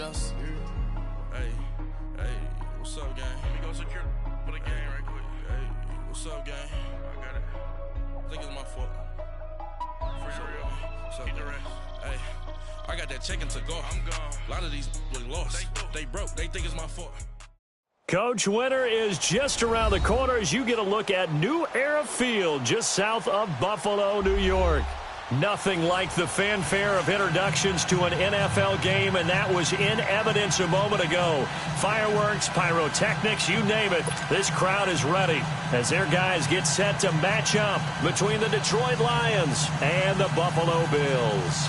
house. Hey, what's up, gang? Let me go secure for the game right quick. Hey, what's up, gang? I got it. I think it's my fault. For real. Keep the rest. Hey, I got that chicken to go. I'm gone. A lot of these look lost. They broke. They think it's my fault. Coach, winter is just around the corner as you get a look at New Era Field just south of Buffalo, New York. Nothing like the fanfare of introductions to an NFL game, and that was in evidence a moment ago. Fireworks, pyrotechnics, you name it. This crowd is ready as their guys get set to match up between the Detroit Lions and the Buffalo Bills.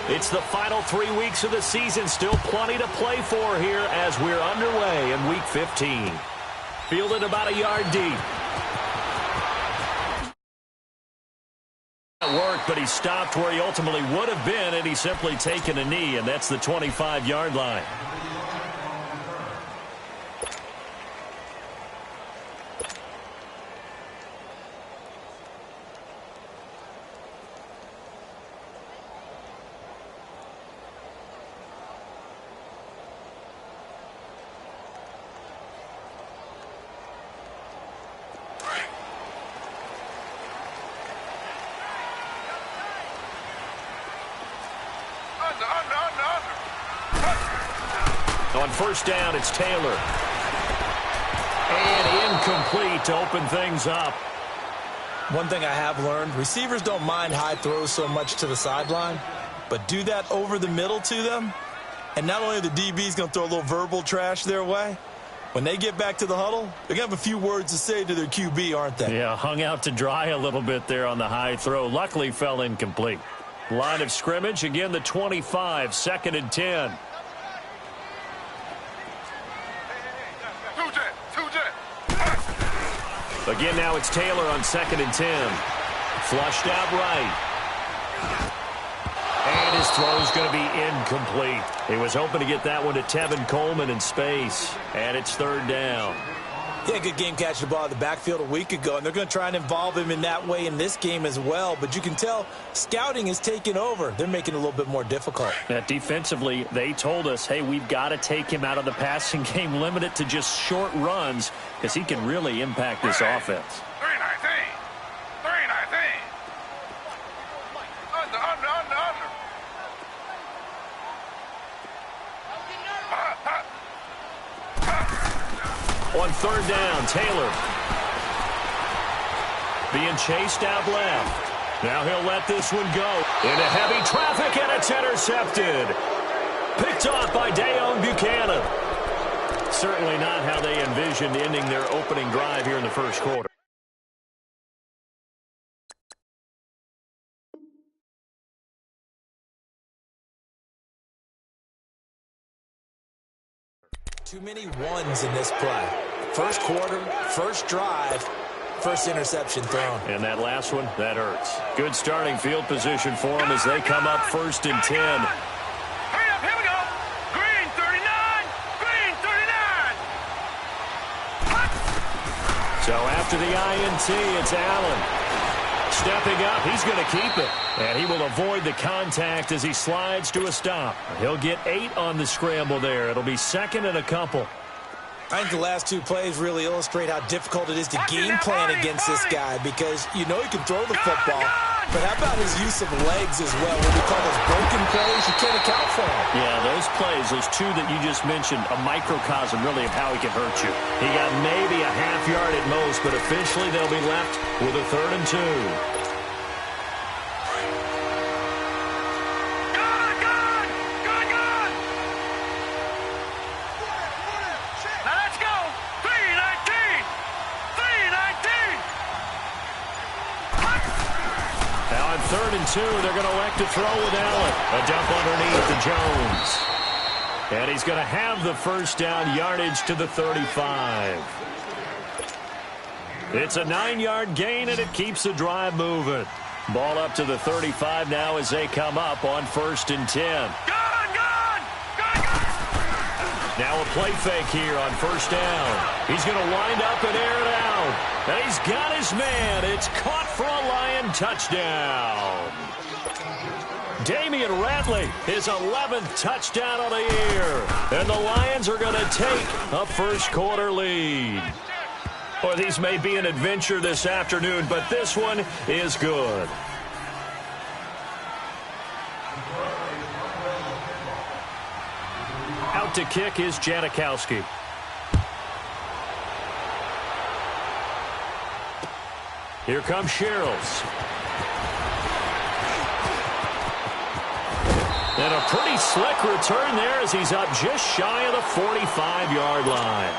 It's the final 3 weeks of the season. Still plenty to play for here as we're underway in Week 15. Fielded about a yard deep. Work, but he stopped where he ultimately would have been, and he's simply taken a knee, and that's the 25-yard line. On first down, it's Taylor. And incomplete to open things up. One thing I have learned, receivers don't mind high throws so much to the sideline, but do that over the middle to them, and not only are the DBs going to throw a little verbal trash their way, when they get back to the huddle, they're going to have a few words to say to their QB, aren't they? Yeah, hung out to dry a little bit there on the high throw. Luckily fell incomplete. Line of scrimmage, again the 25, 2nd and 10. Again, now it's Taylor on 2nd and 10. Flushed out right. And his throw's going to be incomplete. He was hoping to get that one to Tevin Coleman in space. And it's 3rd down. Yeah, good game catching the ball in the backfield a week ago, and they're going to try and involve him in that way in this game as well. But you can tell scouting is taking over. They're making it a little bit more difficult. Defensively, they told us, hey, we've got to take him out of the passing game, limit it to just short runs, because he can really impact this offense. 319. 319. Under. On 3rd down, Taylor being chased out left. Now he'll let this one go into heavy traffic, and it's intercepted. Picked off by Dayon Buchanan. Certainly not how they envisioned ending their opening drive here in the first quarter. Too many ones in this play. First quarter, first drive, first interception thrown. And that last one, that hurts. Good starting field position for them as they come up 1st and 10. Hurry up, here we go. Green 39. Green 39. So after the INT, it's Allen. Stepping up, he's going to keep it. And he will avoid the contact as he slides to a stop. He'll get 8 on the scramble there. It'll be 2nd and a couple. I think the last 2 plays really illustrate how difficult it is to game plan against this guy, because you know he can throw the football, but how about his use of legs as well? What we call those broken plays, you can't account for them. Yeah, those plays, those 2 that you just mentioned, a microcosm really of how he can hurt you. He got maybe a half yard at most, but officially they'll be left with a 3rd and 2. Now on 3rd and 2, they're going to elect to throw with Allen. A dump underneath to Jones. And he's going to have the first down, yardage to the 35. It's a 9-yard gain, and it keeps the drive moving. Ball up to the 35 now as they come up on 1st and 10. Now a play fake here on first down. He's going to wind up and air it out. And he's got his man. It's caught for a Lion touchdown. Damian Ratley, his 11th touchdown of the year. And the Lions are going to take a first-quarter lead. Well, these may be an adventure this afternoon, but this one is good. Out to kick is Janikowski. Here comes Sherrills. And a pretty slick return there as he's up just shy of the 45-yard line.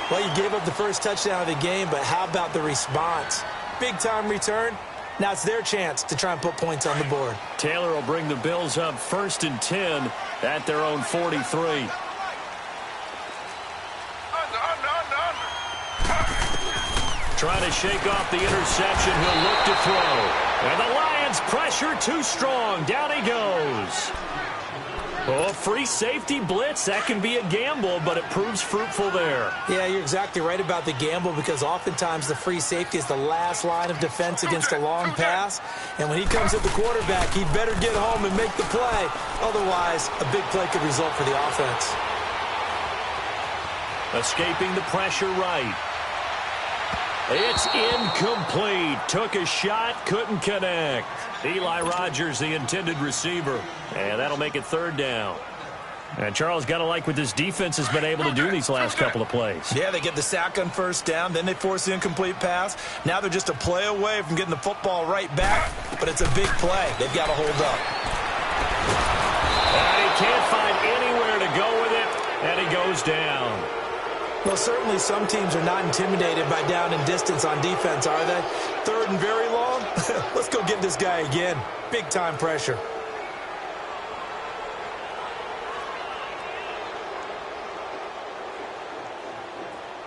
Well, you gave up the first touchdown of the game, but how about the response? Big-time return. Now it's their chance to try and put points on the board. Taylor will bring the Bills up 1st and 10 at their own 43. Trying to shake off the interception. He'll look to throw. And the Lions pressure too strong. Down he goes. Oh, free safety blitz. That can be a gamble, but it proves fruitful there. Yeah, you're exactly right about the gamble because oftentimes the free safety is the last line of defense against a long pass. And when he comes at the quarterback, he'd better get home and make the play. Otherwise, a big play could result for the offense. Escaping the pressure right. It's incomplete. Took a shot, couldn't connect. Eli Rogers, the intended receiver. And that'll make it 3rd down. And Charles, got to like what this defense has been able to do these last couple of plays. Yeah, they get the sack on 1st down, then they force the incomplete pass. Now they're just a play away from getting the football right back, but it's a big play. They've got to hold up. And he can't find anywhere to go with it, and he goes down. Well, certainly some teams are not intimidated by down and distance on defense, are they? 3rd and very long? Let's go get this guy again. Big-time pressure.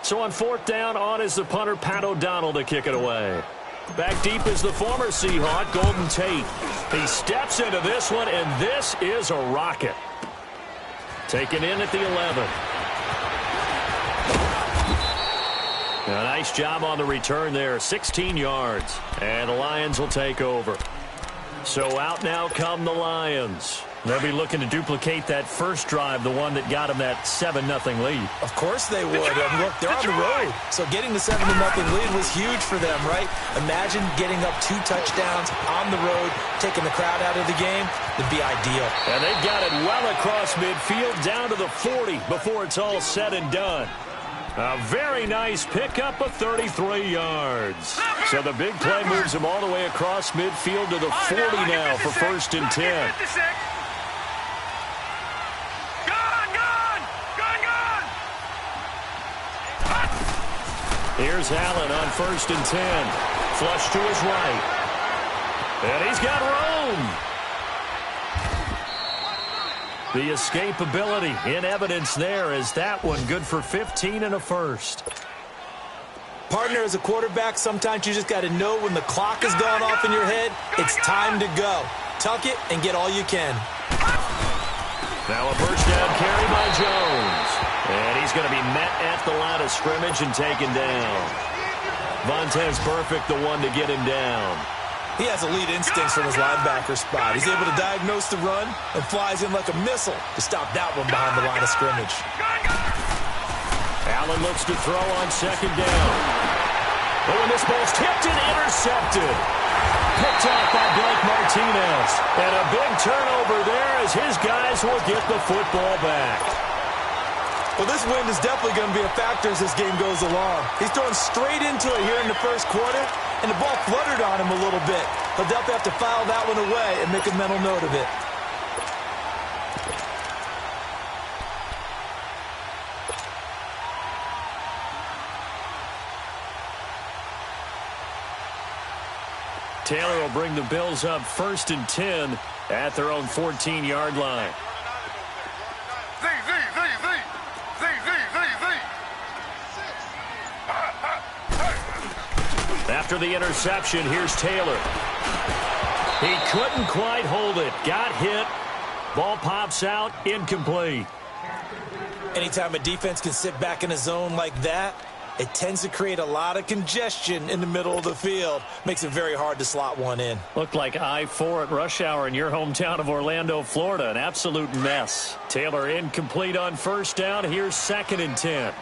So on 4th down, on is the punter, Pat O'Donnell, to kick it away. Back deep is the former Seahawk, Golden Tate. He steps into this one, and this is a rocket. Taken in at the 11. A nice job on the return there, 16 yards. And the Lions will take over. So out now come the Lions. They'll be looking to duplicate that first drive, the one that got them that 7-0 lead. Of course they would. And look, they're on the road. So getting the 7-0 lead was huge for them, right? Imagine getting up 2 touchdowns on the road, taking the crowd out of the game. Would be ideal. And they've got it well across midfield, down to the 40 before it's all said and done. A very nice pickup of 33 yards. So the big play moves them all the way across midfield to the 40 now for 1st and 10. Here's Allen on 1st and 10. Flush to his right. And he's got room. The escapability in evidence there is that one good for 15 and a first. Partner, as a quarterback, sometimes you just got to know when the clock has gone off in your head, it's time to go. Tuck it and get all you can. Now a first down carry by Jones. And he's going to be met at the line of scrimmage and taken down. Vontez Perfect, the one to get him down. He has elite instincts from his linebacker spot. He's able to diagnose the run and flies in like a missile to stop that one behind the line of scrimmage. Allen looks to throw on 2nd down. Oh, and this ball's tipped and intercepted. Picked off by Blake Martinez. And a big turnover there as his guys will get the football back. Well, this wind is definitely going to be a factor as this game goes along. He's throwing straight into it here in the first quarter, and the ball fluttered on him a little bit. He'll definitely have to file that one away and make a mental note of it. Taylor will bring the Bills up 1st and 10 at their own 14-yard line. After the interception, here's Taylor. He couldn't quite hold it. Got hit. Ball pops out. Incomplete. Anytime a defense can sit back in a zone like that, it tends to create a lot of congestion in the middle of the field. Makes it very hard to slot one in. Looked like I-4 at rush hour in your hometown of Orlando, Florida. An absolute mess. Taylor incomplete on first down. Here's 2nd and 10.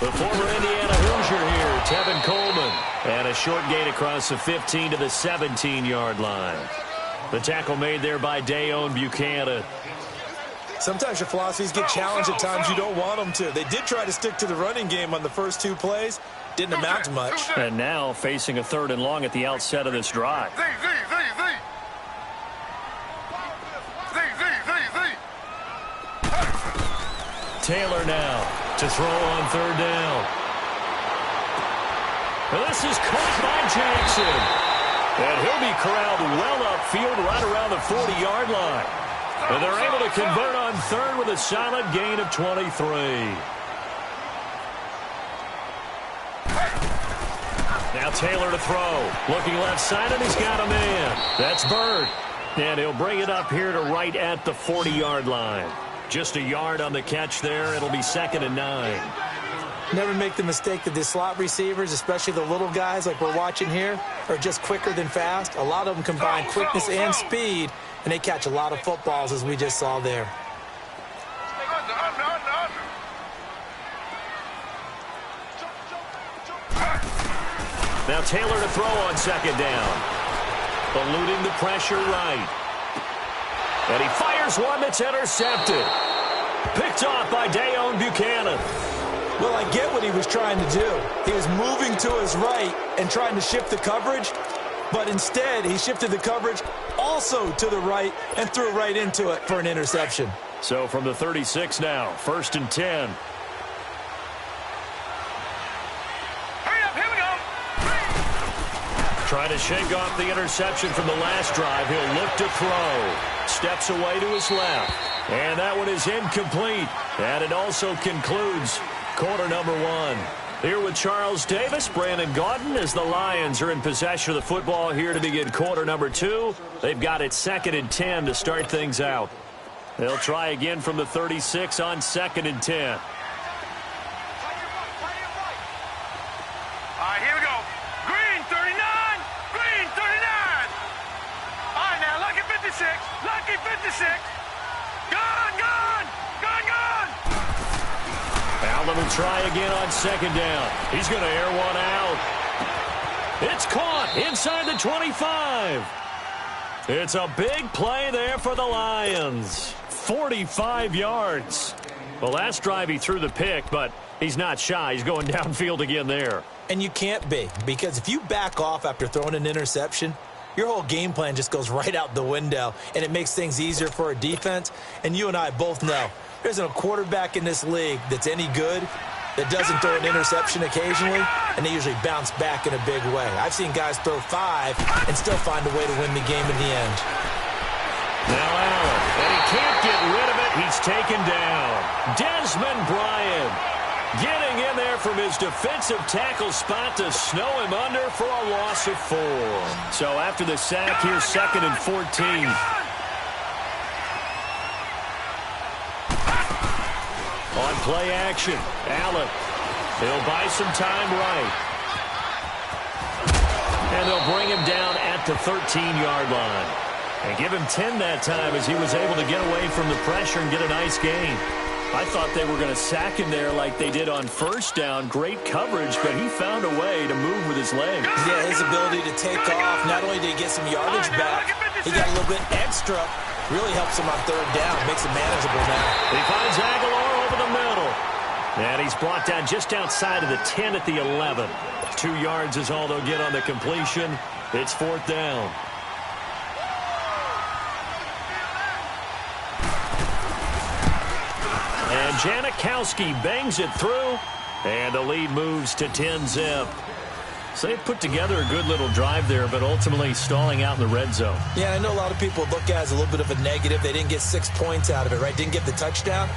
The former Indiana Hoosier here, Tevin Coleman. And a short gain across the 15 to the 17-yard line. The tackle made there by Dayon Buchanan. Sometimes your philosophies get challenged at times you don't want them to. They did try to stick to the running game on the first 2 plays. Didn't amount to much. And now facing a 3rd and long at the outset of this drive. Taylor now to throw on 3rd down. This is caught by Jackson. And he'll be corralled well upfield right around the 40-yard line. And they're able to convert on 3rd with a solid gain of 23. Now Taylor to throw. Looking left side, and he's got a man. That's Bird. And he'll bring it up here to right at the 40-yard line. Just a yard on the catch there. It'll be 2nd and 9. Never make the mistake that the slot receivers, especially the little guys like we're watching here, are just quicker than fast. A lot of them combine quickness and speed, and they catch a lot of footballs, as we just saw there. Now Taylor to throw on 2nd down. Eluding the pressure right. And he fires one that's intercepted. Picked off by Dayon Buchanan. Well, I get what he was trying to do. He was moving to his right and trying to shift the coverage, but instead he shifted the coverage also to the right and threw right into it for an interception. So from the 36 now, 1st and 10. Trying to shake off the interception from the last drive. He'll look to throw. Steps away to his left. And that one is incomplete. And it also concludes quarter number 1. Here with Charles Davis, Brandon Gaudin, as the Lions are in possession of the football here to begin quarter number 2. They've got it 2nd and 10 to start things out. They'll try again from the 36 on 2nd and 10. All right, here we go. Green, 39. Green, 39. All right, now, lucky 56. Lucky 56. Gone, gone. Gone, gone. Allen will try again on 2nd down. He's going to air one out. It's caught inside the 25. It's a big play there for the Lions. 45 yards. Well, last drive he threw the pick, but he's not shy. He's going downfield again there. And you can't be, because if you back off after throwing an interception, your whole game plan just goes right out the window, and it makes things easier for a defense. And you and I both know there isn't a quarterback in this league that's any good that doesn't throw an interception occasionally, and they usually bounce back in a big way. I've seen guys throw 5 and still find a way to win the game in the end. Now Allen, and he can't get rid of it. He's taken down. Desmond Bryant getting in there from his defensive tackle spot to snow him under for a loss of 4. So after the sack, here's 2nd and 14. On play action, Allen. He'll buy some time right. And they'll bring him down at the 13-yard line. And give him 10 that time as he was able to get away from the pressure and get a nice gain. I thought they were going to sack him there like they did on first down. Great coverage, but he found a way to move with his legs. Yeah, his ability to take off, not only did he get some yardage back, he got a little bit extra. Really helps him on 3rd down. Makes it manageable now. He finds Aguilar over the middle. And he's brought down just outside of the 10 at the 11. 2 yards is all they'll get on the completion. It's 4th down. And Janikowski bangs it through, and the lead moves to 10-zip. So they've put together a good little drive there, but ultimately stalling out in the red zone. Yeah, I know a lot of people look at it as a little bit of a negative. They didn't get 6 points out of it, right? Didn't get the touchdown.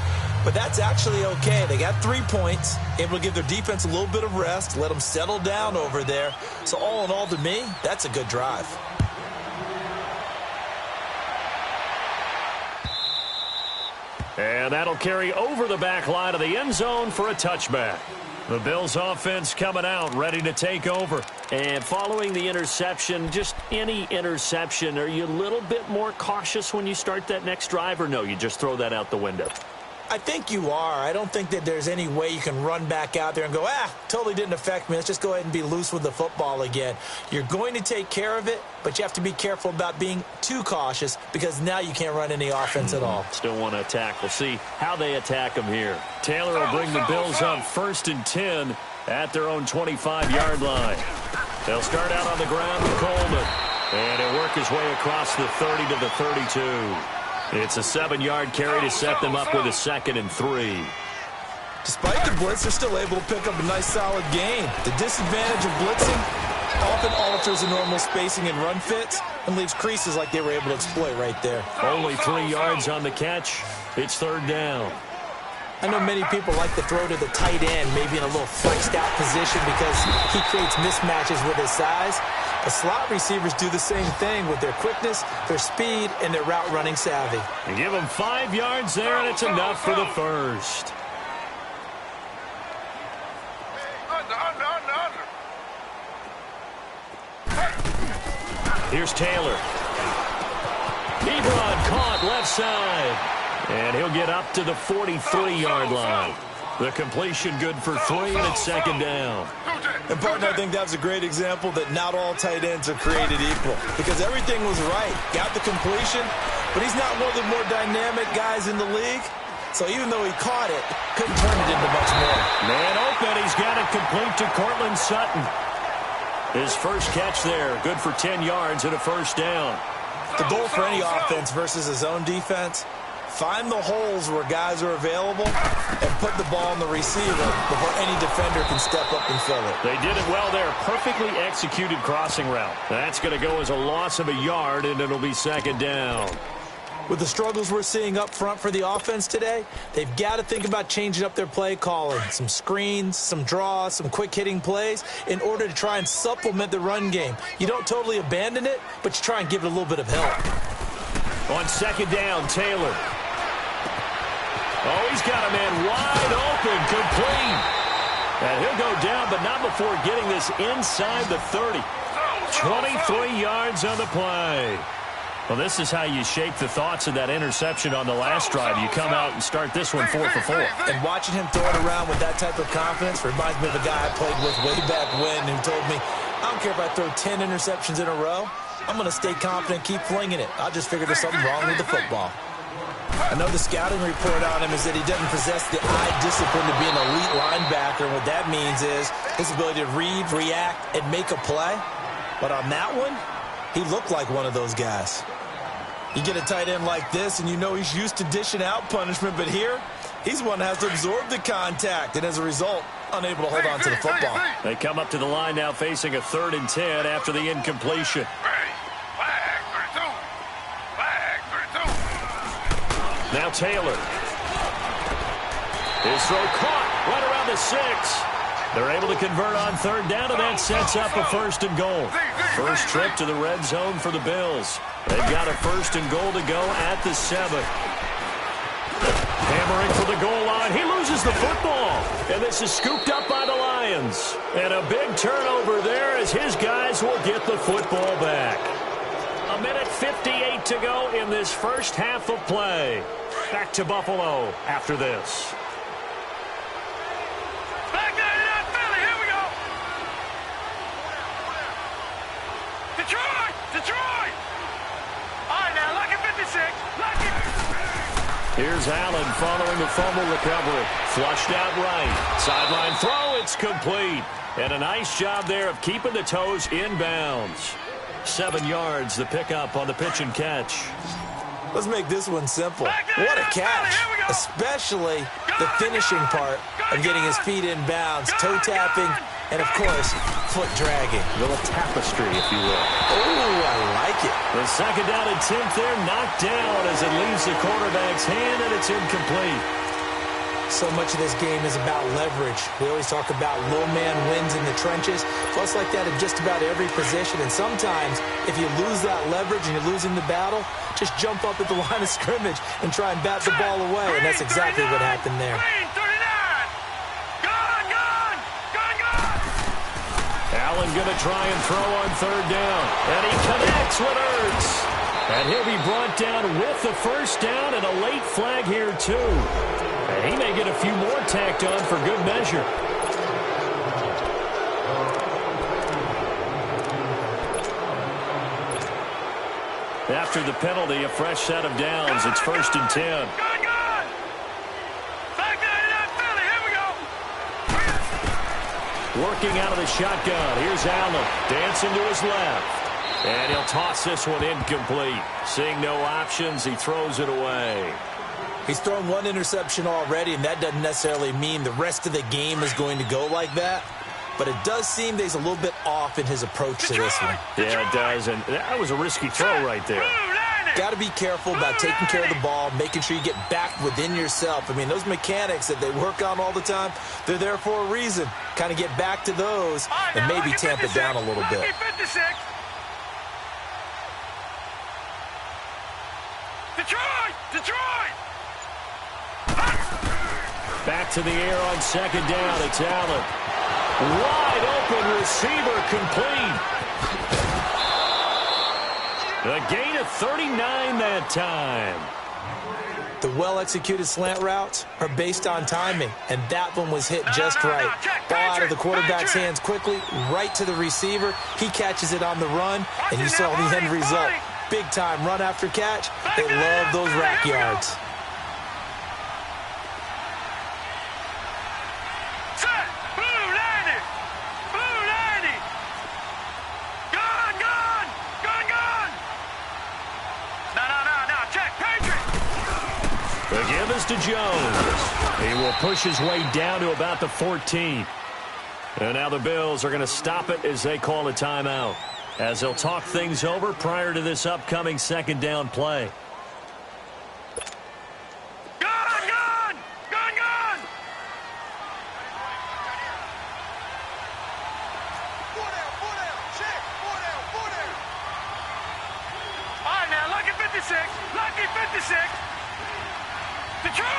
But that's actually okay. They got 3 points, able to give their defense a little bit of rest, let them settle down over there. So all in all, to me, that's a good drive. And that'll carry over the back line of the end zone for a touchback. The Bills offense coming out, ready to take over. And following the interception, just any interception, are you a little bit more cautious when you start that next drive, or no, you just throw that out the window? I think you are. I don't think that there's any way you can run back out there and go, totally didn't affect me. Let's just go ahead and be loose with the football again. You're going to take care of it, but you have to be careful about being too cautious because now you can't run any offense at all. Still want to attack. We'll see how they attack them here. Taylor will bring the Bills up 1st and 10 at their own 25-yard line. They'll start out on the ground with Coleman, and he'll work his way across the 30 to the 32. It's a 7-yard carry to set them up with a 2nd and 3. Despite the blitz, they're still able to pick up a nice, solid gain. The disadvantage of blitzing often alters the normal spacing and run fits and leaves creases like they were able to exploit right there. Only 3 yards on the catch. It's 3rd down. I know many people like to throw to the tight end, maybe in a little flexed out position because he creates mismatches with his size. The slot receivers do the same thing with their quickness, their speed, and their route running savvy. They give him 5 yards there, and it's enough for the first. Here's Taylor. Ebron caught left side. And he'll get up to the 43-yard line. The completion good for 3, and it's 2nd down. And, partner, I think that's a great example that not all tight ends are created equal because everything was right. Got the completion, but he's not one of the more dynamic guys in the league. So even though he caught it, couldn't turn it into much more. Man open, he's got it complete to Cortland Sutton. His first catch there, good for 10 yards and a 1st down. The goal for any offense versus his own defense, find the holes where guys are available and put the ball on the receiver before any defender can step up and fill it. They did it well there. Perfectly executed crossing route. That's going to go as a loss of a yard, and it'll be 2nd down. With the struggles we're seeing up front for the offense today, they've got to think about changing up their play calling. Some screens, some draws, some quick-hitting plays in order to try and supplement the run game. You don't totally abandon it, but you try and give it a little bit of help. On 2nd down, Taylor. Oh, he's got a man wide open, complete. And he'll go down, but not before getting this inside the 30. 23 yards on the play. Well, this is how you shake the thoughts of that interception on the last drive. You come out and start this one 4 for 4. And watching him throw it around with that type of confidence reminds me of a guy I played with way back when who told me, I don't care if I throw 10 interceptions in a row. I'm going to stay confident, keep flinging it. I just figured there's something wrong with the football. I know the scouting report on him is that he doesn't possess the eye discipline to be an elite linebacker. And what that means is his ability to read, react, and make a play. But on that one, he looked like one of those guys. You get a tight end like this, and you know he's used to dishing out punishment. But here, he's one that has to absorb the contact, and as a result, unable to hold on to the football. They come up to the line now facing a 3rd and 10 after the incompletion. Now Taylor. His throw caught right around the 6. They're able to convert on 3rd down, and that sets up a 1st and goal. First trip to the red zone for the Bills. They've got a 1st and goal to go at the 7. Hammering for the goal line. He loses the football. And this is scooped up by the Lions. And a big turnover there as his guys will get the football back. 1:58 to go in this first half of play. Back to Buffalo after this. Back 99 Philly, here we go. Detroit! Detroit! All right, now, lucky 56. Lucky. Here's Allen following the fumble recovery. Flushed out right. Sideline throw, it's complete. And a nice job there of keeping the toes inbounds. 7 yards, the pickup on the pitch and catch. Let's make this one simple. What a catch, especially the finishing part of getting his feet inbounds, toe tapping, and, of course, foot dragging. A little tapestry, if you will. Oh, I like it. The 2nd down attempt there knocked down as it leaves the quarterback's hand, and it's incomplete. So much of this game is about leverage. We always talk about low man wins in the trenches. Plus like that in just about every position. And sometimes, if you lose that leverage and you're losing the battle, just jump up at the line of scrimmage and try and bat the ball away. And that's exactly what happened there. Allen going to try and throw on third down. And he connects with Ertz. And he'll be brought down with the first down and a late flag here, too. And he may get a few more tacked on for good measure. After the penalty, a fresh set of downs. It's 1st and 10. Working out of the shotgun. Here's Allen. Dancing to his left. And he'll toss this one incomplete. Seeing no options, he throws it away. He's thrown one interception already, and that doesn't necessarily mean the rest of the game is going to go like that. But it does seem that he's a little bit off in his approach to this one. Yeah, it does, and that was a risky throw right there. Got to be careful about taking care of the ball, making sure you get back within yourself. I mean, those mechanics that they work on all the time, they're there for a reason. Kind of get back to those and maybe tamp it down a little bit. Detroit! Back to the air on second down. It's Allen. Wide open receiver complete. A gain of 39 that time. The well-executed slant routes are based on timing, and that one was hit just right. Ball out of the quarterback's hands quickly, right to the receiver. He catches it on the run, and you saw the end result. Big-time run after catch. They love those rack yards. The give is to Jones. He will push his way down to about the 14. And now the Bills are going to stop it as they call a timeout, as they'll talk things over prior to this upcoming second down play. Gun! Four down, check, four down. All right, now, lucky 56. Detroit!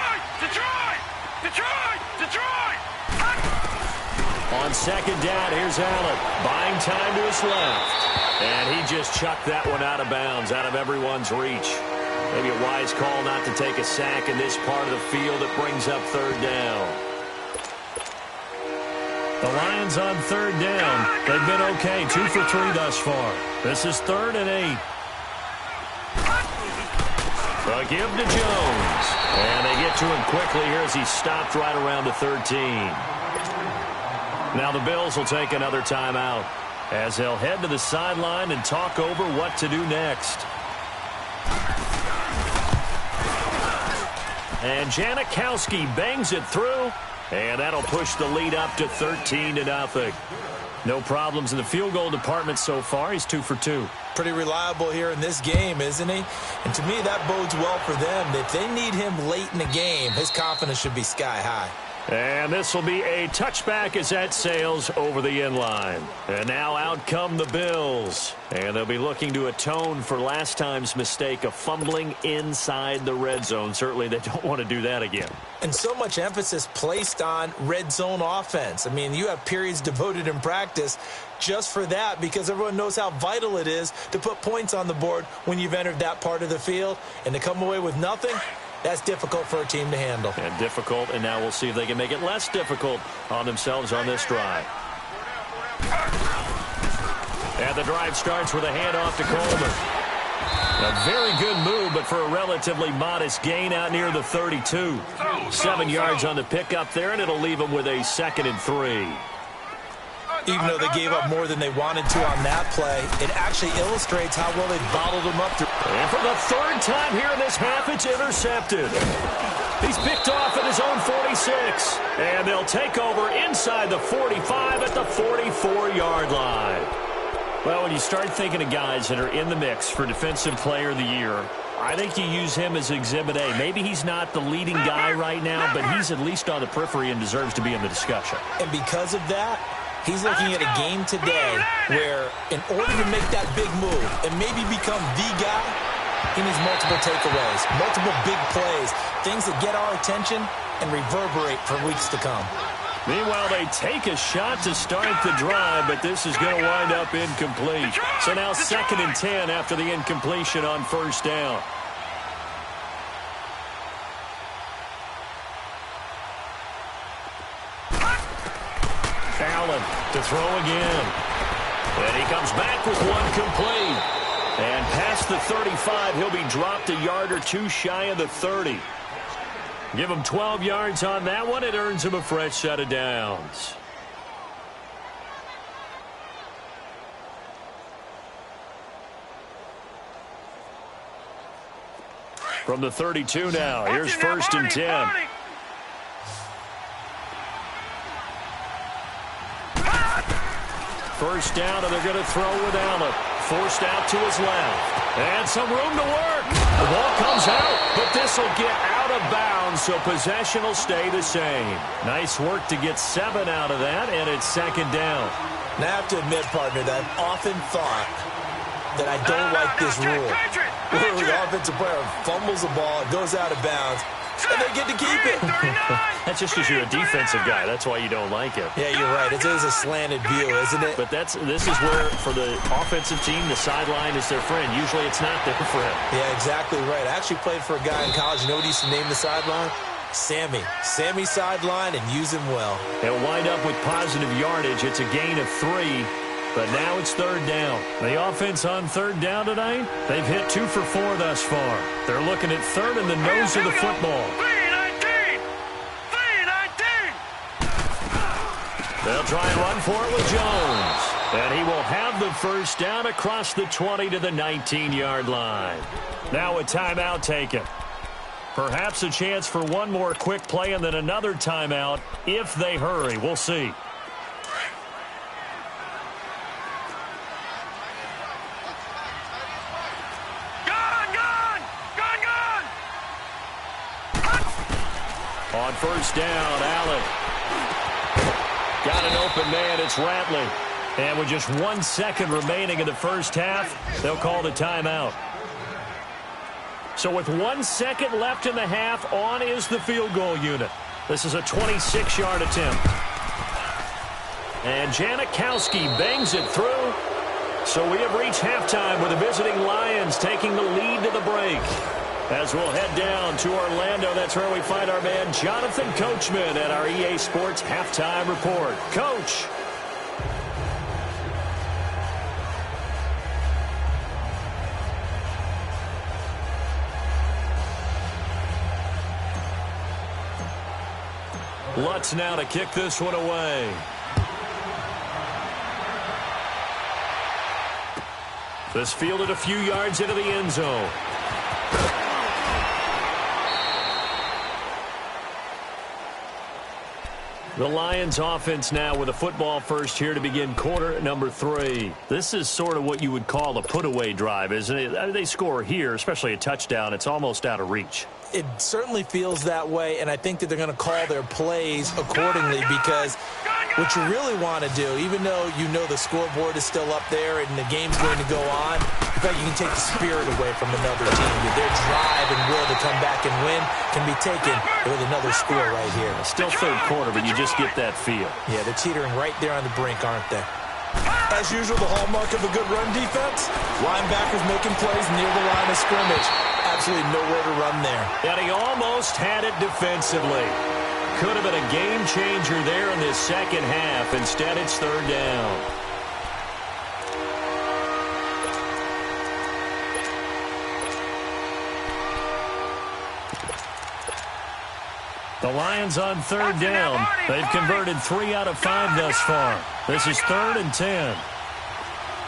On second down, here's Allen. Buying time to his left. And he just chucked that one out of bounds, out of everyone's reach. Maybe a wise call not to take a sack in this part of the field. It brings up third down. The Lions on third down. They've been okay, 2 for 3 thus far. This is 3rd and 8. A give to Jones. And they get to him quickly here as he stopped right around the 13. Now the Bills will take another timeout as they'll head to the sideline and talk over what to do next. And Janikowski bangs it through, and that'll push the lead up to 13-0. No problems in the field goal department so far. He's 2 for 2. Pretty reliable here in this game, isn't he? And to me, that bodes well for them. If they need him late in the game, his confidence should be sky high. And this will be a touchback as that sails over the inline. And now out come the Bills. And they'll be looking to atone for last time's mistake of fumbling inside the red zone. Certainly they don't want to do that again. And so much emphasis placed on red zone offense. I mean, you have periods devoted in practice just for that, because everyone knows how vital it is to put points on the board when you've entered that part of the field. And to come away with nothing, that's difficult for a team to handle. And difficult, and now we'll see if they can make it less difficult on themselves on this drive. And the drive starts with a handoff to Coleman. A very good move, but for a relatively modest gain out near the 32. 7 yards on the pickup there, and it'll leave them with a 2nd and 3. Even though they gave up more than they wanted to on that play, it actually illustrates how well they bottled them up. And for the 3rd time here in this half, it's intercepted. He's picked off at his own 46. And they'll take over inside the 45 at the 44-yard line. Well, when you start thinking of guys that are in the mix for Defensive Player of the Year, I think you use him as Exhibit A. Maybe he's not the leading guy right now, but he's at least on the periphery and deserves to be in the discussion. And because of that, he's looking at a game today where in order to make that big move and maybe become the guy, he needs multiple takeaways, multiple big plays, things that get our attention and reverberate for weeks to come. Meanwhile, they take a shot to start the drive, but this is going to wind up incomplete. So now 2nd and 10 after the incompletion on 1st down. Allen to throw again. And he comes back with one complete. And past the 35, he'll be dropped a yard or two shy of the 30. Give him 12 yards on that one. It earns him a fresh set of downs. From the 32 now, here's 1st and 10. First down, and they're going to throw with Allen. Forced out to his left. And some room to work. The ball comes out, but this will get out of bounds, so possession will stay the same. Nice work to get 7 out of that, and it's 2nd down. Now, I have to admit, partner, that I've often thought that I don't like this rule. Where the offensive player fumbles the ball, it goes out of bounds, and they get to keep it. That's just because you're a defensive guy. That's why you don't like it. Yeah, you're right. It is a slanted view, isn't it? But this is where, for the offensive team, the sideline is their friend. Usually it's not their friend. Yeah, exactly right. I actually played for a guy in college. You know what he used to name the sideline? Sammy. Sammy sideline, and use him well. They'll wind up with positive yardage. It's a gain of 3. But now it's 3rd down. The offense on 3rd down tonight, they've hit 2 for 4 thus far. They're looking at 3rd in the nose of the football. 3-19! 3-19! They'll try and run for it with Jones. And he will have the 1st down across the 20 to the 19-yard line. Now a timeout taken. Perhaps a chance for one more quick play and then another timeout if they hurry. We'll see. On 1st down, Allen. Got an open man. It's Ratley. And with just 1 second remaining in the first half, they'll call the timeout. So with 1 second left in the half, on is the field goal unit. This is a 26-yard attempt. And Janikowski bangs it through. So we have reached halftime with the visiting Lions taking the lead to the break. As we'll head down to Orlando, that's where we find our man Jonathan Coachman at our EA Sports Halftime Report. Coach. Lutz now to kick this one away. This fielded a few yards into the end zone. The Lions offense now with a football first here to begin quarter number 3. This is sort of what you would call a put-away drive, isn't it? I mean, they score here, especially a touchdown. It's almost out of reach. It certainly feels that way, and I think that they're going to call their plays accordingly because what you really want to do, even though you know the scoreboard is still up there and the game's going to go on, in fact, you can take the spirit away from another team. Their drive and will to come back and win can be taken with another score right here. Still 3rd quarter, but you just get that feel. Yeah, they're teetering right there on the brink, aren't they? As usual, the hallmark of a good run defense, linebackers making plays near the line of scrimmage. Absolutely nowhere to run there. And he almost had it defensively. Could have been a game changer there in this second half. Instead, it's 3rd down. The Lions on 3rd down. They've converted 3 out of 5 thus far. This is 3rd and 10.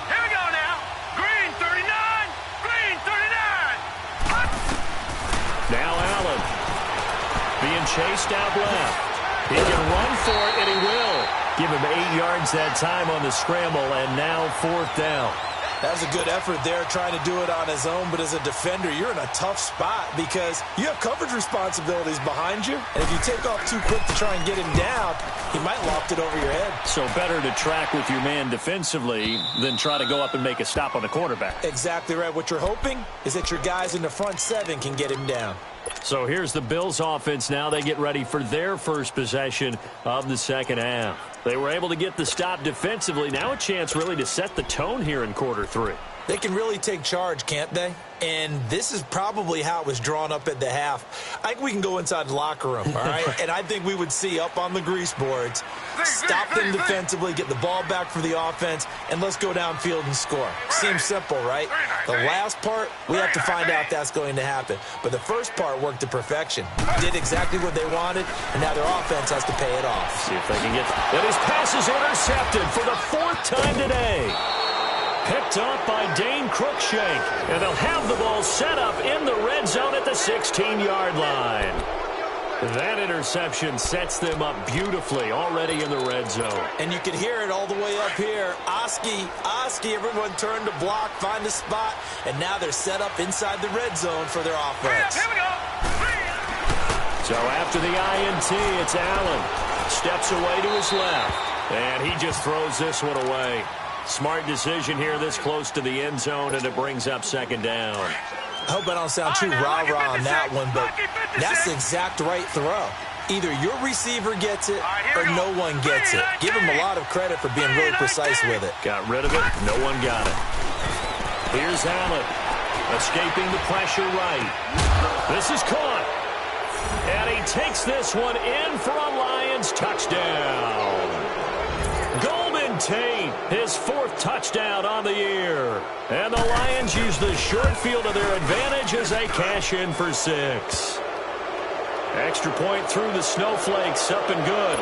Here we go now. Green 39. Green 39. Now Allen being chased out left. He can run for it, and he will. Give him 8 yards that time on the scramble, and now 4th down. That was a good effort there, trying to do it on his own. But as a defender, you're in a tough spot because you have coverage responsibilities behind you. And if you take off too quick to try and get him down, he might loft it over your head. So better to track with your man defensively than try to go up and make a stop on the quarterback. Exactly right. What you're hoping is that your guys in the front seven can get him down. So here's the Bills offense now. They get ready for their first possession of the second half. They were able to get the stop defensively. Now a chance really to set the tone here in quarter three. They can really take charge, can't they? And this is probably how it was drawn up at the half. I think we can go inside the locker room, all right? And I think we would see up on the grease boards, stop them defensively, get the ball back for the offense, and let's go downfield and score. Seems simple, right? The last part, we have to find out that's going to happen. But the first part worked to perfection. Did exactly what they wanted, and now their offense has to pay it off. See if they can get... And his pass is intercepted for the fourth time today. Picked up by Dane Cruikshank, and they'll have the ball set up in the red zone at the 16-yard line. That interception sets them up beautifully already in the red zone. And you can hear it all the way up here. Oski, everyone turned to block, find a spot, and now they're set up inside the red zone for their offense. Here we go. So after the INT, it's Allen. Steps away to his left, and he just throws this one away. Smart decision here this close to the end zone, and it brings up second down. I hope I don't sound too rah-rah on that one, but that's the exact right throw. Either your receiver gets it or no one gets it. Give him a lot of credit for being really precise with it. Got rid of it. No one got it. Here's Allen, escaping the pressure right. This is caught. And he takes this one in for a Lions touchdown. Golden Tate, his fourth touchdown on the year. And the Lions use the short field to their advantage as they cash in for 6. Extra point through the snowflakes, up and good.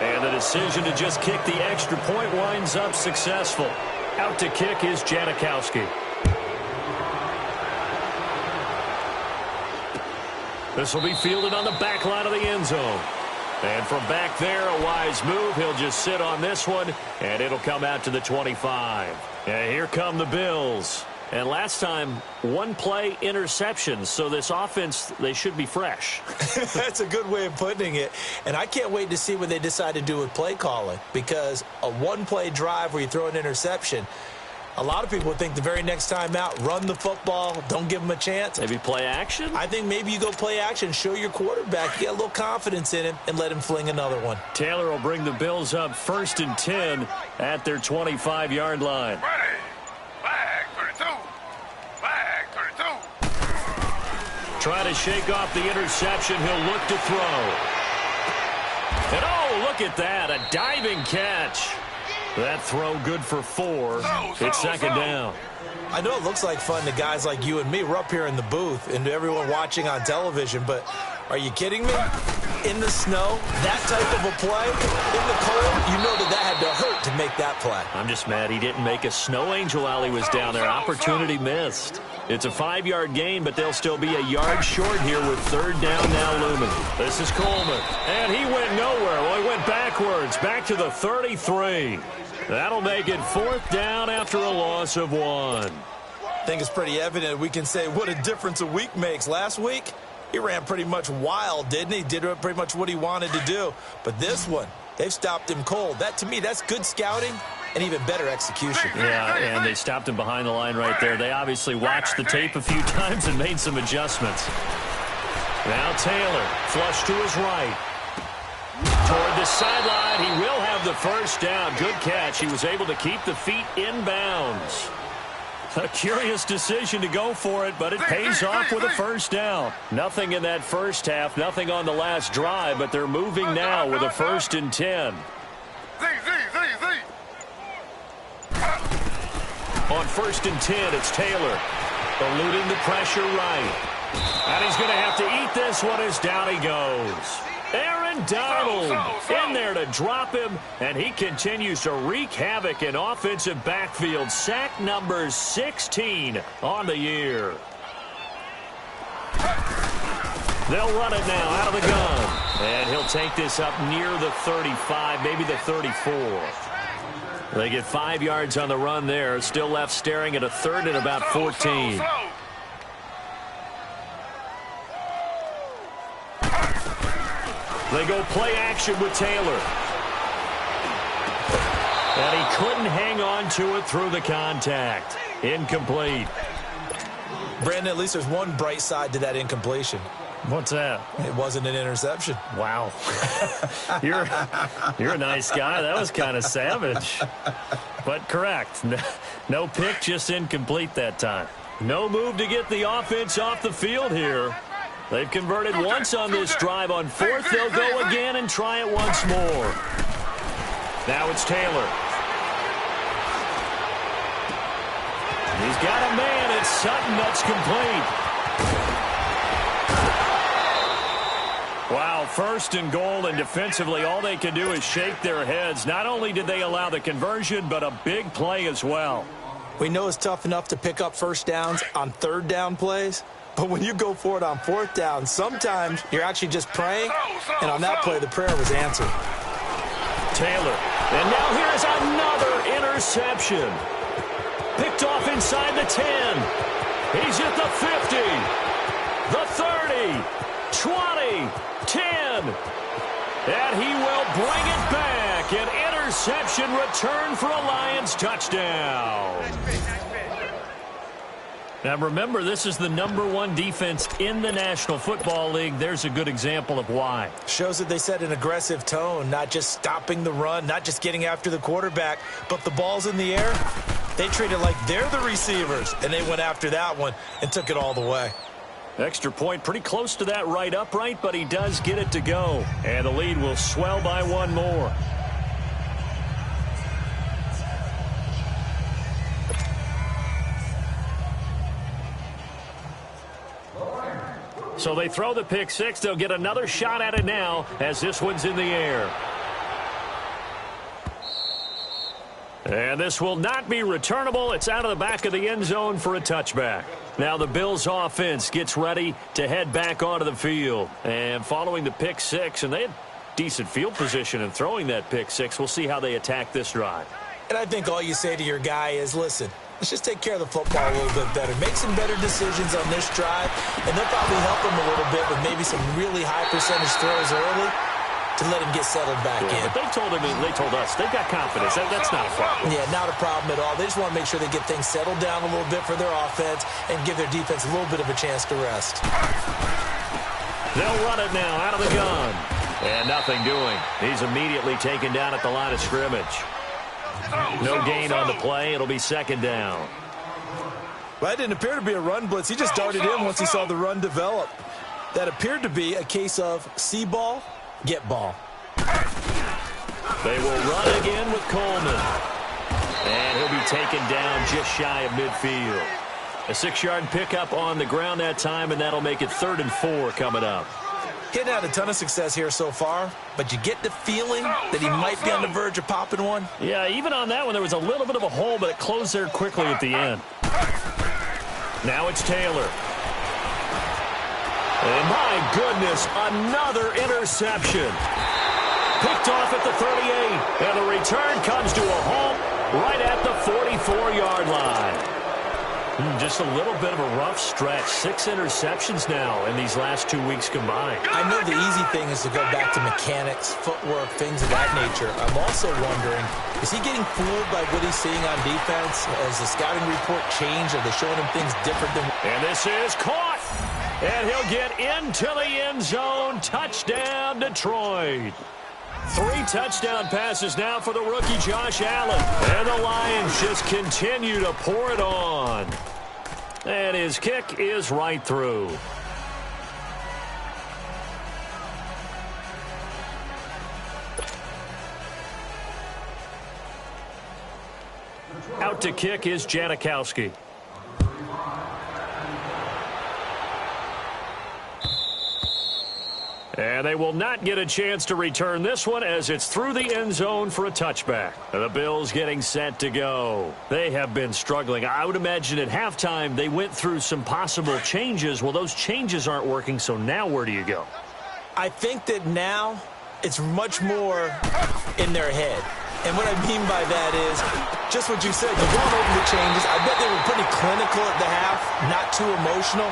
And the decision to just kick the extra point winds up successful. Out to kick is Janikowski. This will be fielded on the back line of the end zone. And from back there, a wise move. He'll just sit on this one, and it'll come out to the 25. And here come the Bills. And last time, one play interception. So this offense, they should be fresh. That's a good way of putting it. And I can't wait to see what they decide to do with play calling. Because a one-play drive where you throw an interception, a lot of people would think the very next time out, run the football, don't give them a chance. Maybe play action? I think maybe you go play action, show your quarterback, you get a little confidence in him, and let him fling another one. Taylor will bring the Bills up 1st and 10 at their 25-yard line. Ready. Flag 32. Flag 32. Try to shake off the interception. He'll look to throw. And oh, look at that, a diving catch. That throw good for 4. It's second down. I know it looks like fun to guys like you and me. We're up here in the booth and to everyone watching on television, but are you kidding me? In the snow, that type of a play, in the cold, you know that had to hurt to make that play. I'm just mad he didn't make a snow angel while he was down there. Opportunity missed. It's a 5-yard gain, but they'll still be a yard short here with 3rd down now looming. This is Coleman, and he went nowhere. Well, he went backwards, back to the 33. That'll make it 4th down after a loss of 1. I think it's pretty evident we can say what a difference a week makes. Last week, he ran pretty much wild, didn't he? Did pretty much what he wanted to do. But this one, they've stopped him cold. That, to me, that's good scouting and even better execution. Yeah, and they stopped him behind the line right there. They obviously watched the tape a few times and made some adjustments. Now Taylor, flush to his right. Toward the sideline, he will have the first down. Good catch. He was able to keep the feet in bounds. A curious decision to go for it, but it pays off with a first down. Nothing in that first half, nothing on the last drive, but they're moving now with a 1st and 10. On 1st and 10, it's Taylor, eluding the pressure right. And he's going to have to eat this one as down he goes. Aaron Donald in there to drop him, and he continues to wreak havoc in offensive backfield. Sack number 16 on the year. They'll run it now out of the gun. And he'll take this up near the 35, maybe the 34. They get 5 yards on the run there. Still left staring at a third and about 14. They go play action with Taylor. And he couldn't hang on to it through the contact. Incomplete. Brandon, at least there's one bright side to that incompletion. What's that? It wasn't an interception. Wow. You're a nice guy. That was kind of savage. But correct. No pick, just incomplete that time. No move to get the offense off the field here. They've converted once on this drive. On fourth, they'll go again and try it once more. Now it's Taylor. He's got a man. It's Sutton. That's complete. Wow, first and goal, and defensively all they can do is shake their heads. Not only did they allow the conversion, but a big play as well. We know it's tough enough to pick up first downs on third down plays, but when you go for it on fourth down, sometimes you're actually just praying, and on that play, the prayer was answered. Taylor, and now here's another interception. Picked off inside the 10. He's at the 50, the 30, 20, 10. And he will bring it back. An interception return for a Lions touchdown. Now remember, this is the #1 defense in the National Football League. There's a good example of why. Shows that they set an aggressive tone, not just stopping the run, not just getting after the quarterback, but the ball's in the air. They treat it like they're the receivers, and they went after that one and took it all the way. Extra point pretty close to that right upright, but he does get it to go. And the lead will swell by one more. So they throw the pick six. They'll get another shot at it now as this one's in the air. And this will not be returnable. It's out of the back of the end zone for a touchback. Now the Bills offense gets ready to head back onto the field. And following the pick six, and they had decent field position in throwing that pick six. We'll see how they attack this drive. And I think all you say to your guy is, listen, let's just take care of the football a little bit better. Make some better decisions on this drive, and they'll probably help him a little bit with maybe some really high percentage throws early to let him get settled back in. But they told us they've got confidence. That's not a problem. Yeah, not a problem at all. They just want to make sure they get things settled down a little bit for their offense and give their defense a little bit of a chance to rest. They'll run it now out of the gun. And nothing doing. He's immediately taken down at the line of scrimmage. No gain on the play. It'll be second down. Well, that didn't appear to be a run blitz. He just darted in once he saw the run develop. That appeared to be a case of see ball, get ball. They will run again with Coleman. And he'll be taken down just shy of midfield. A 6-yard pickup on the ground that time, and that'll make it 3rd and 4 coming up. He hadn't had a ton of success here so far, but you get the feeling that he might be on the verge of popping one. Yeah, even on that one, there was a little bit of a hole, but it closed there quickly at the end. Now it's Taylor. And my goodness, another interception. Picked off at the 38, and the return comes to a halt right at the 44-yard line. Just a little bit of a rough stretch. 6 interceptions now in these last 2 weeks combined. I know the easy thing is to go back to mechanics, footwork, things of that nature. I'm also wondering, is he getting fooled by what he's seeing on defense? Has the scouting report changed? Are they showing him things different than... And this is caught. And he'll get into the end zone. Touchdown, Detroit. 3 touchdown passes now for the rookie Josh Allen. And the Lions just continue to pour it on. And his kick is right through. Out to kick is Janikowski. And they will not get a chance to return this one as it's through the end zone for a touchback. The Bills getting set to go. They have been struggling. I would imagine at halftime they went through some possible changes. Well, those changes aren't working, so now where do you go? I think that now it's much more in their head. And what I mean by that is just what you said. You've gone over the changes. I bet they were pretty clinical at the half, not too emotional.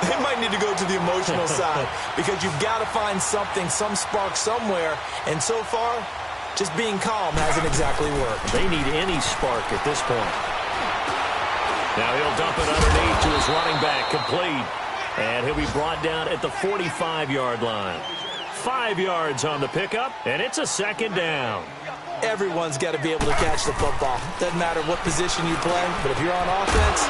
They might need to go to the emotional side because you've got to find something, some spark somewhere. And so far, just being calm hasn't exactly worked. They need any spark at this point. Now he'll dump it underneath to his running back, complete. And he'll be brought down at the 45-yard line. 5 yards on the pickup, and it's a second down. Everyone's got to be able to catch the football. Doesn't matter what position you play, but if you're on offense,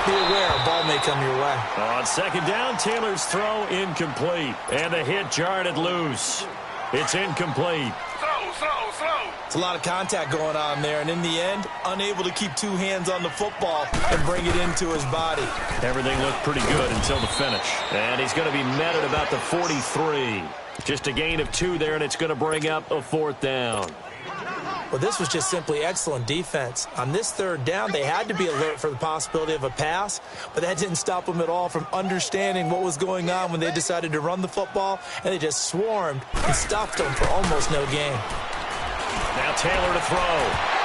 be aware a ball may come your way. On second down, Taylor's throw incomplete, and the hit jarred it loose. It's incomplete. Slow. It's a lot of contact going on there, and in the end, unable to keep two hands on the football and bring it into his body. Everything looked pretty good until the finish. And he's going to be met at about the 43. Just a gain of 2 there, and it's going to bring up a 4th down. Well, this was just simply excellent defense. On this 3rd down, they had to be alert for the possibility of a pass, but that didn't stop them at all from understanding what was going on when they decided to run the football, and they just swarmed and stopped them for almost no gain. Now Taylor to throw.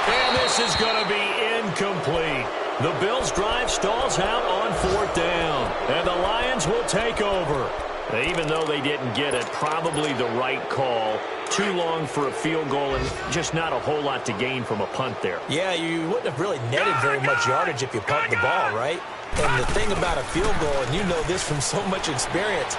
And this is going to be incomplete. The Bills' drive stalls out on 4th down, and the Lions will take over. Even though they didn't get it, probably the right call. Too long for a field goal and just not a whole lot to gain from a punt there. Yeah, you wouldn't have really netted very much yardage if you pumped the ball, right? And the thing about a field goal, and you know this from so much experience,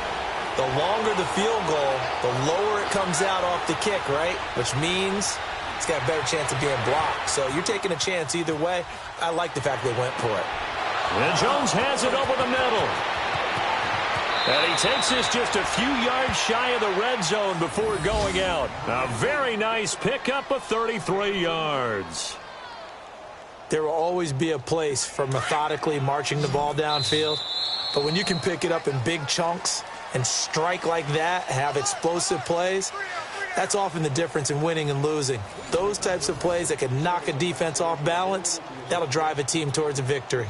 the longer the field goal, the lower it comes out off the kick, right? Which means it's got a better chance of being blocked. So you're taking a chance either way. I like the fact they went for it. And Jones has it over the middle. And he takes this just a few yards shy of the red zone before going out. A very nice pickup of 33 yards. There will always be a place for methodically marching the ball downfield. But when you can pick it up in big chunks and strike like that, have explosive plays, that's often the difference in winning and losing. Those types of plays that can knock a defense off balance, that'll drive a team towards a victory.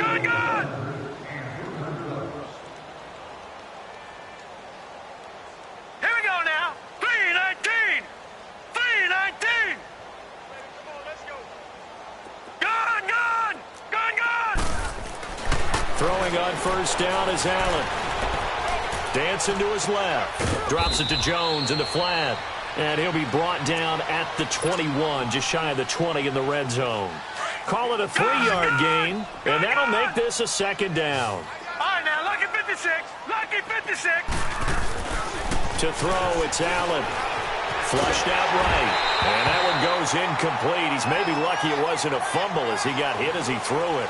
Good. Here we go now. 3-19. Come on, let's go. Gone. Throwing on 1st down is Allen. Dancing to his left. Drops it to Jones in the flat. And he'll be brought down at the 21, just shy of the 20 in the red zone. Call it a 3-yard gain, and that'll make this a 2nd down. All right, now, lucky 56. To throw, it's Allen. Flushed out right. And that one goes incomplete. He's maybe lucky it wasn't a fumble as he got hit as he threw it.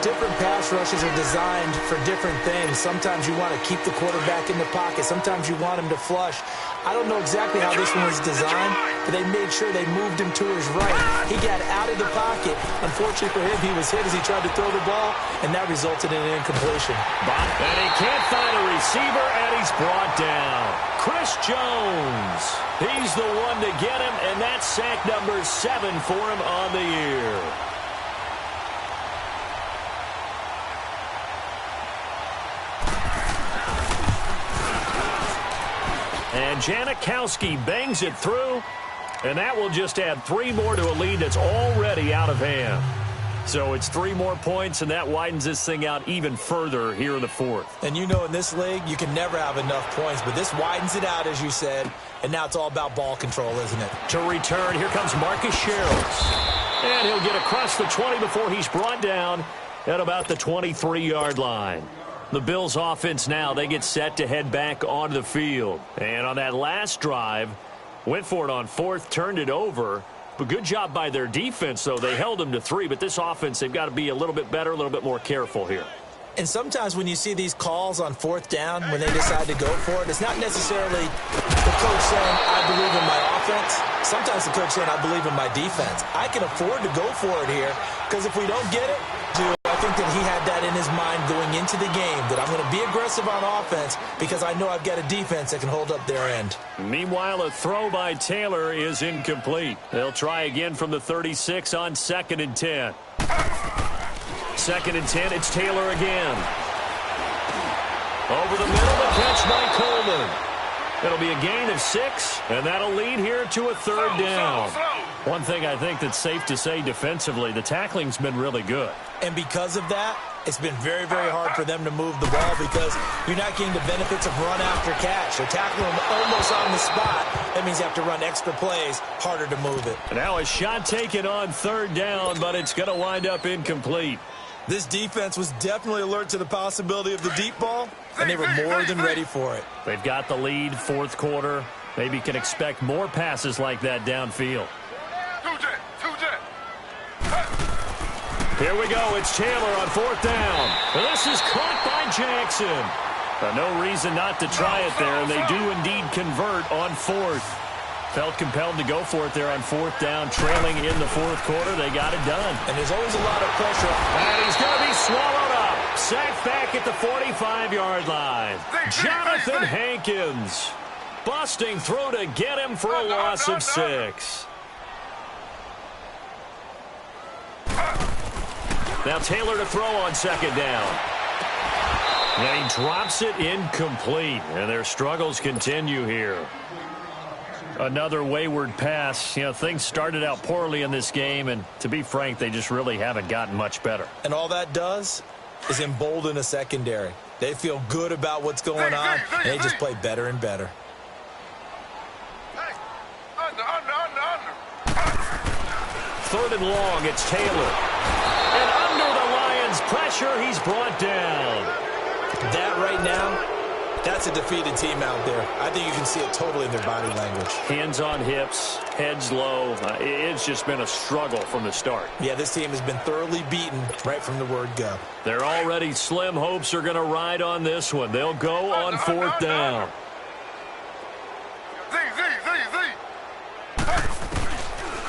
Different pass rushes are designed for different things. Sometimes you want to keep the quarterback in the pocket. Sometimes you want him to flush. I don't know exactly how this one was designed, but they made sure they moved him to his right. He got out of the pocket. Unfortunately for him, he was hit as he tried to throw the ball, and that resulted in an incompletion. And he can't find a receiver, and he's brought down. Chris Jones. He's the one to get him, and that's sack number 7 for him on the year. And Janikowski bangs it through, and that will just add 3 more to a lead that's already out of hand. So it's 3 more points, and that widens this thing out even further here in the 4th. And you know in this league, you can never have enough points, but this widens it out, as you said, and now it's all about ball control, isn't it? To return, here comes Marcus Sherrills. And he'll get across the 20 before he's brought down at about the 23-yard line. The Bills' offense now, they get set to head back onto the field. And on that last drive, went for it on 4th, turned it over. But good job by their defense, though. They held them to 3, but this offense, they've got to be a little bit better, a little bit more careful here. And sometimes when you see these calls on 4th down, when they decide to go for it, it's not necessarily the coach saying, I believe in my offense. Sometimes the coach saying, I believe in my defense. I can afford to go for it here, because if we don't get it, I think that he had that in his mind going into the game, that I'm going to be aggressive on offense because I know I've got a defense that can hold up their end. Meanwhile, a throw by Taylor is incomplete. They'll try again from the 36 on 2nd and 10. 2nd and 10, it's Taylor again. Over catch by Coleman. It'll be a gain of 6, and that'll lead here to a third down. One thing I think that's safe to say defensively, the tackling's been really good. And because of that, it's been very, very hard for them to move the ball because you're not getting the benefits of run after catch. They're tackling them almost on the spot. That means you have to run extra plays, harder to move it. Now a shot taken on third down, but it's going to wind up incomplete. This defense was definitely alert to the possibility of the deep ball, and they were more than ready for it. They've got the lead, fourth quarter. Maybe can expect more passes like that downfield. Here we go. It's Taylor on fourth down. And this is caught by Jackson. No reason not to try it there, and they do indeed convert on fourth. Felt compelled to go for it there on fourth down, trailing in the fourth quarter. They got it done. And there's always a lot of pressure. And he's going to be swallowed up. Sacked back at the 45-yard line. Jonathan Hankins busting through to get him for a loss of 6. Now Taylor to throw on second down. And he drops it incomplete. And their struggles continue here. Another wayward pass. You know, things started out poorly in this game, and to be frank, they just really haven't gotten much better. And all that does is embolden a secondary. They feel good about what's going on, and they just play better and better. Third and long, it's Taylor. And under the Lions' pressure, he's brought down. That right now, that's a defeated team out there. I think you can see it totally in their body language. Hands on hips, heads low. It's just been a struggle from the start. Yeah, this team has been thoroughly beaten right from the word go. Their already slim hopes are going to ride on this one. They'll go on fourth down.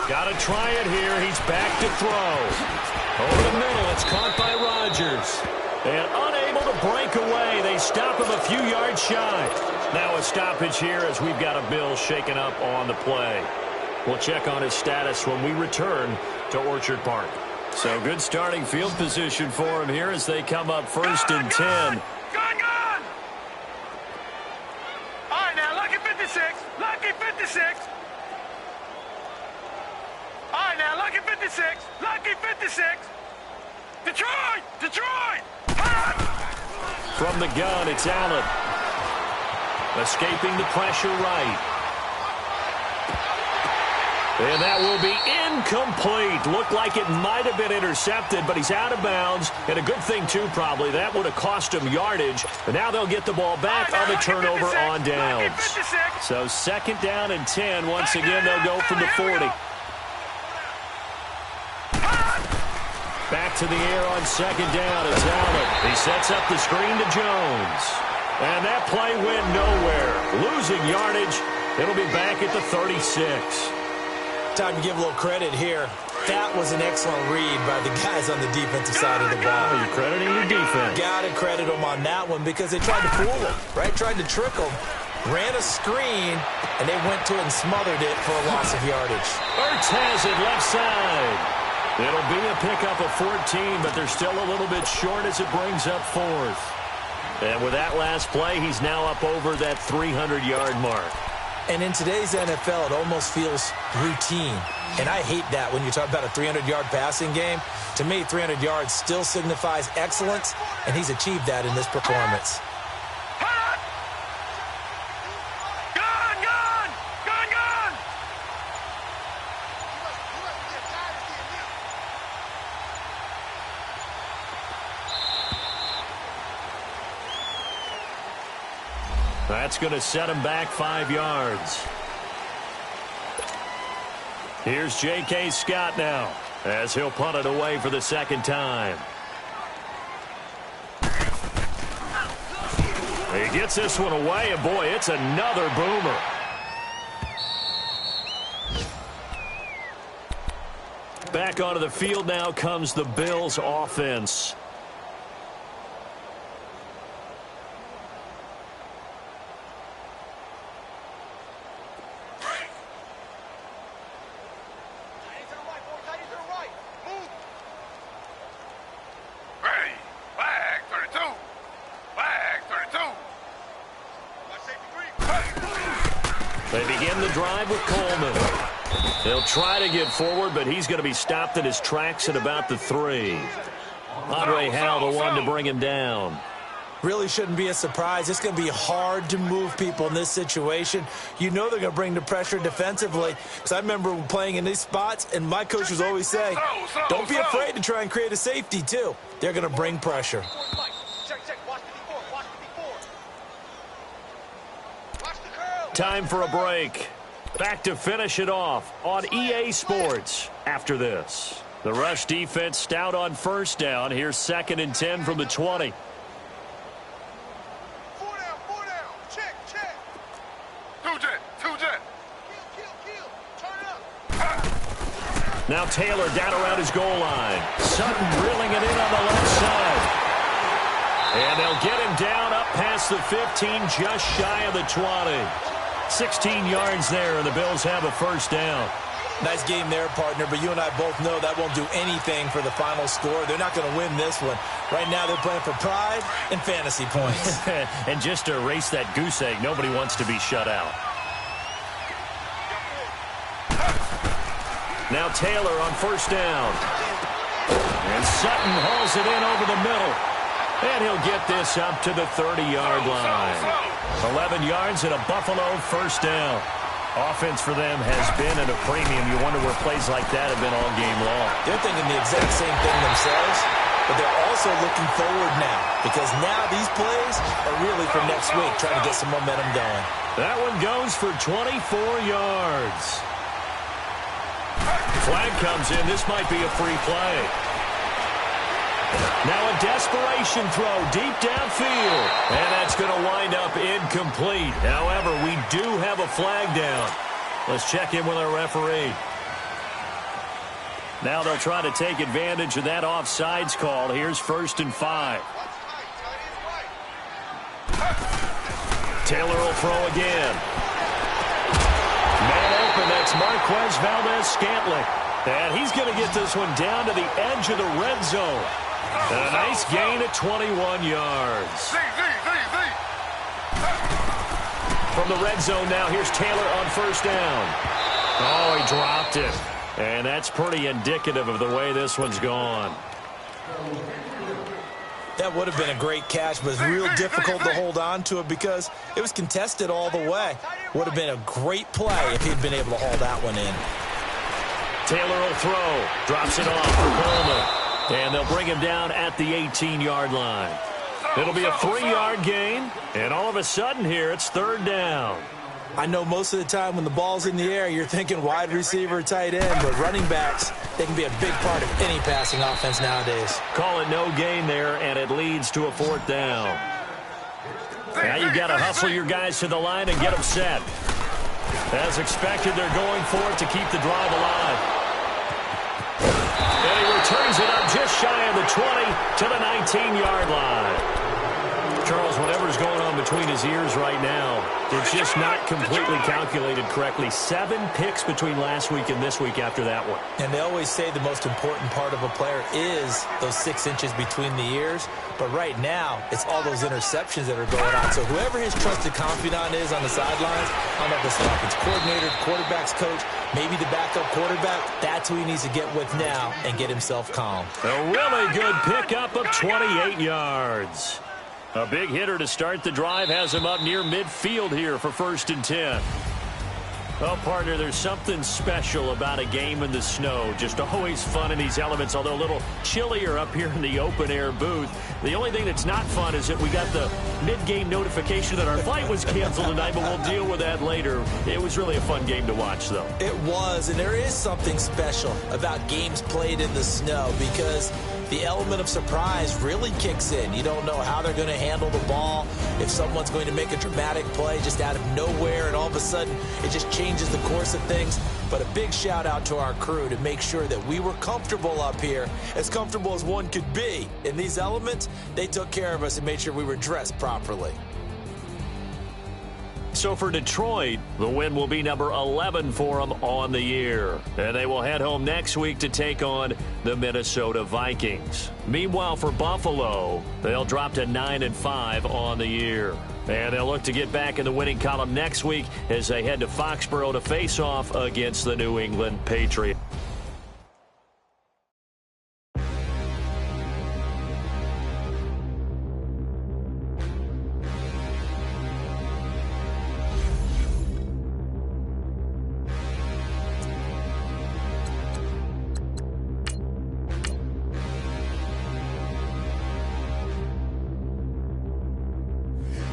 Got to try it here. He's back to throw. Over the middle, it's caught by Rodgers. And unable to break away, they stop him a few yards shy. Now a stoppage here as we've got a Bill shaken up on the play. We'll check on his status when we return to Orchard Park. So good starting field position for him here as they come up first and 10. Gone! All right, now, lucky 56. Lucky 56. All right, now, lucky 56. Lucky 56. Detroit! From the gun, it's Allen. Escaping the pressure right. And that will be incomplete. Looked like it might have been intercepted, but he's out of bounds. And a good thing, too, probably. That would have cost him yardage. But now they'll get the ball back on the turnover on downs. So second down and 10. Once again, they'll go from the 40. Back to the air on second down. It's Allen. He sets up the screen to Jones. And that play went nowhere. Losing yardage. It'll be back at the 36. Time to give a little credit here. That was an excellent read by the guys on the defensive side of the ball. You're crediting your defense. Got to credit them on that one because they tried to fool him, right? Tried to trick him. Ran a screen, and they went to it and smothered it for a loss of yardage. Ertz has it left side. It'll be a pickup of 14, but they're still a little bit short as it brings up fourth. And with that last play, he's now up over that 300-yard mark. And in today's NFL, it almost feels routine. And I hate that when you talk about a 300-yard passing game. To me, 300 yards still signifies excellence, and he's achieved that in this performance. That's going to set him back 5 yards. Here's J.K. Scott now as he'll punt it away for the second time. He gets this one away, and boy, it's another boomer. Back onto the field now comes the Bills offense. They begin the drive with Coleman. He'll try to get forward, but he's going to be stopped in his tracks at about the 3. Andre Howell, the one to bring him down. Really shouldn't be a surprise. It's going to be hard to move people in this situation. You know they're going to bring the pressure defensively. Because I remember playing in these spots, and my coaches always say, don't be afraid to try and create a safety, too. They're going to bring pressure. Time for a break. Back to finish it off on EA Sports after this. The rush defense stout on first down. Here's 2nd and 10 from the 20. Now Taylor down around his goal line. Sutton reeling it in on the left side. And they'll get him down up past the 15, just shy of the 20. 16 yards there, and the Bills have a first down. Nice game there, partner, but you and I both know that won't do anything for the final score. They're not going to win this one. Right now they're playing for pride and fantasy points. And just to erase that goose egg, nobody wants to be shut out. Now Taylor on first down. And Sutton hauls it in over the middle. And he'll get this up to the 30-yard line. 11 yards and a Buffalo first down. Offense for them has been at a premium. You wonder where plays like that have been all game long. They're thinking the exact same thing themselves, but they're also looking forward now, because now these plays are really for next week, trying to get some momentum going. That one goes for 24 yards. Flag comes in. This might be a free play. Now a desperation throw deep downfield. And that's going to wind up incomplete. However, we do have a flag down. Let's check in with our referee. Now they'll try to take advantage of that offsides call. Here's 1st and 5. Taylor will throw again. Man open, that's Marquez Valdez-Scantling. And he's going to get this one down to the edge of the red zone. And a nice gain of 21 yards. From the red zone now, here's Taylor on first down. Oh, he dropped it. And that's pretty indicative of the way this one's gone. That would have been a great catch, but it's real difficult to hold on to it because it was contested all the way. Would have been a great play if he'd been able to haul that one in. Taylor will throw. Drops it off for Coleman. And they'll bring him down at the 18-yard line. It'll be a 3-yard gain. And all of a sudden here, it's 3rd down. I know most of the time when the ball's in the air, you're thinking wide receiver, tight end, but running backs, they can be a big part of any passing offense nowadays. Call it no gain there, and it leads to a 4th down. Now you've got to hustle your guys to the line and get them set. As expected, they're going for it to keep the drive alive. And he returns it up just shy of the 20 to the 19-yard line. Charles, whatever's going on between his ears right now, it's just not completely calculated correctly. 7 picks between last week and this week after that one. And they always say the most important part of a player is those 6 inches between the ears. But right now, it's all those interceptions that are going on. So whoever his trusted confidant is on the sidelines, I don't know if it's the offense coordinator, quarterback's coach, maybe the backup quarterback, that's who he needs to get with now and get himself calm. A really good pickup of 28 yards. A big hitter to start the drive has him up near midfield here for 1st and 10. Well, partner, there's something special about a game in the snow. Just always fun in these elements, although a little chillier up here in the open-air booth. The only thing that's not fun is that we got the mid-game notification that our flight was canceled tonight, but we'll deal with that later. It was really a fun game to watch, though. It was, and there is something special about games played in the snow because the element of surprise really kicks in. You don't know how they're going to handle the ball, if someone's going to make a dramatic play just out of nowhere, and all of a sudden it just changes the course of things. But a big shout out to our crew to make sure that we were comfortable up here, as comfortable as one could be. In these elements, they took care of us and made sure we were dressed properly. So for Detroit, the win will be number 11 for them on the year. And they will head home next week to take on the Minnesota Vikings. Meanwhile, for Buffalo, they'll drop to 9-5 on the year. And they'll look to get back in the winning column next week as they head to Foxborough to face off against the New England Patriots.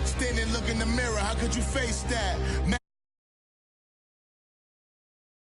Stand and look in the mirror, how could you face that?